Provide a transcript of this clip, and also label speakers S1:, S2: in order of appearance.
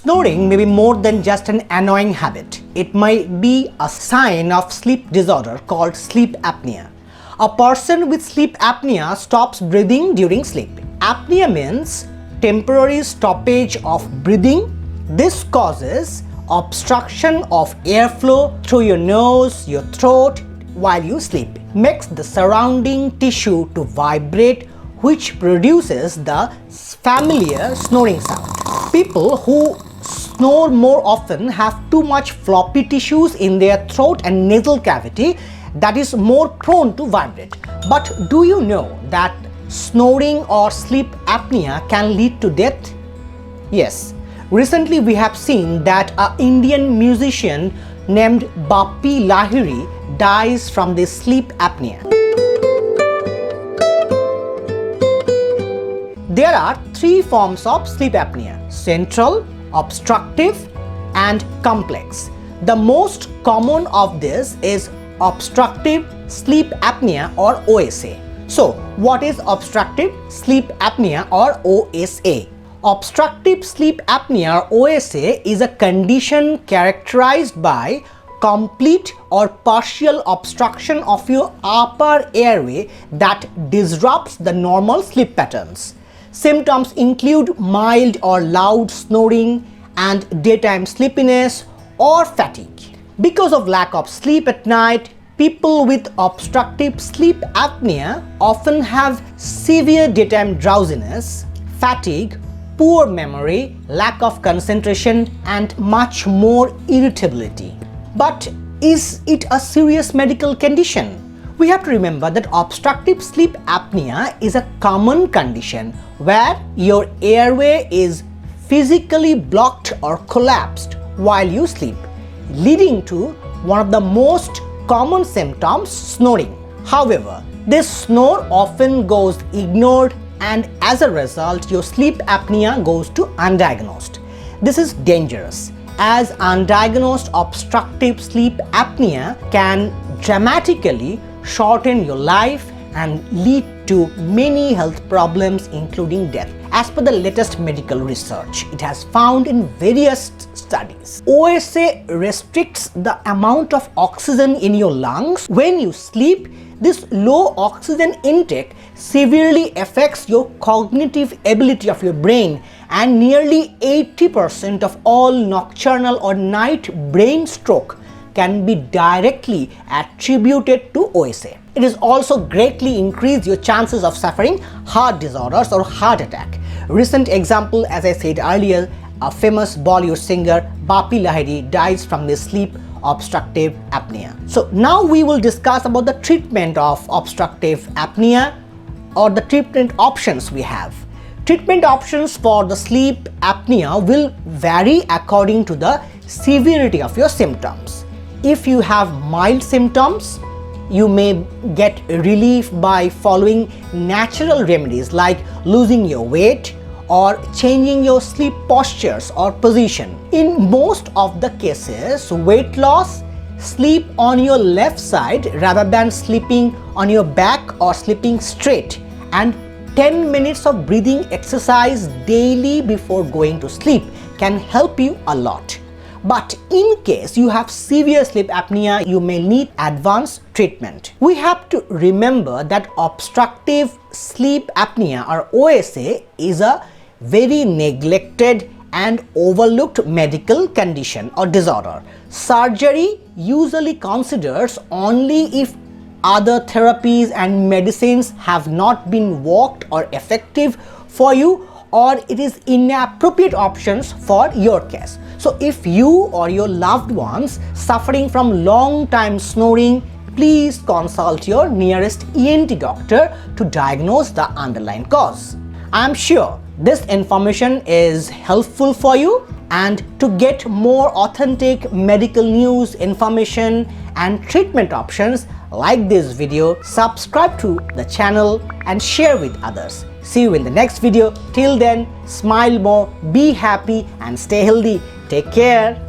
S1: Snoring may be more than just an annoying habit. It might be a sign of sleep disorder called sleep apnea. A person with sleep apnea stops breathing during sleep. Apnea means temporary stoppage of breathing. This causes obstruction of airflow through your nose, your throat while you sleep. Makes the surrounding tissue to vibrate, which produces the familiar snoring sound. People who snore more often have too much floppy tissues in their throat and nasal cavity that is more prone to vibrate. But do you know that snoring or sleep apnea can lead to death? Yes. Recently we have seen that an Indian musician named Bappi Lahiri dies from this sleep apnea. There are three forms of sleep apnea: central, obstructive, and complex. The most common of this is obstructive sleep apnea or OSA. So, what is obstructive sleep apnea or OSA? Obstructive sleep apnea or OSA is a condition characterized by complete or partial obstruction of your upper airway that disrupts the normal sleep patterns. Symptoms include mild or loud snoring and daytime sleepiness or fatigue. Because of lack of sleep at night, people with obstructive sleep apnea often have severe daytime drowsiness, fatigue, poor memory, lack of concentration, and much more irritability. But is it a serious medical condition? We have to remember that obstructive sleep apnea is a common condition where your airway is physically blocked or collapsed while you sleep, leading to one of the most common symptoms, snoring. However, this snore often goes ignored, and as a result, your sleep apnea goes to undiagnosed. This is dangerous, as undiagnosed obstructive sleep apnea can dramatically shorten your life and lead to many health problems including death. As per the latest medical research, it has found in various studies, OSA restricts the amount of oxygen in your lungs. When you sleep, this low oxygen intake severely affects your cognitive ability of your brain, and nearly 80% of all nocturnal or night brain stroke can be directly attributed to OSA. It is also greatly increased your chances of suffering heart disorders or heart attack. Recent example, as I said earlier, a famous Bollywood singer Bappi Lahiri dies from this sleep obstructive apnea. So now we will discuss about the treatment of obstructive apnea or the treatment options we have. Treatment options for the sleep apnea will vary according to the severity of your symptoms. If you have mild symptoms, you may get relief by following natural remedies like losing your weight or changing your sleep postures or position. In most of the cases, weight loss, sleep on your left side rather than sleeping on your back or sleeping straight, and 10 minutes of breathing exercise daily before going to sleep can help you a lot. But in case you have severe sleep apnea, you may need advanced treatment. We have to remember that obstructive sleep apnea or OSA is a very neglected and overlooked medical condition or disorder. Surgery usually considers only if other therapies and medicines have not been worked or effective for you, or it is inappropriate options for your case. So if you or your loved ones suffering from long time snoring, please consult your nearest ENT doctor to diagnose the underlying cause. I am sure this information is helpful for you, and to get more authentic medical news, information and treatment options like this video, subscribe to the channel and share with others. See you in the next video. Till then, smile more, be happy and stay healthy. Take care.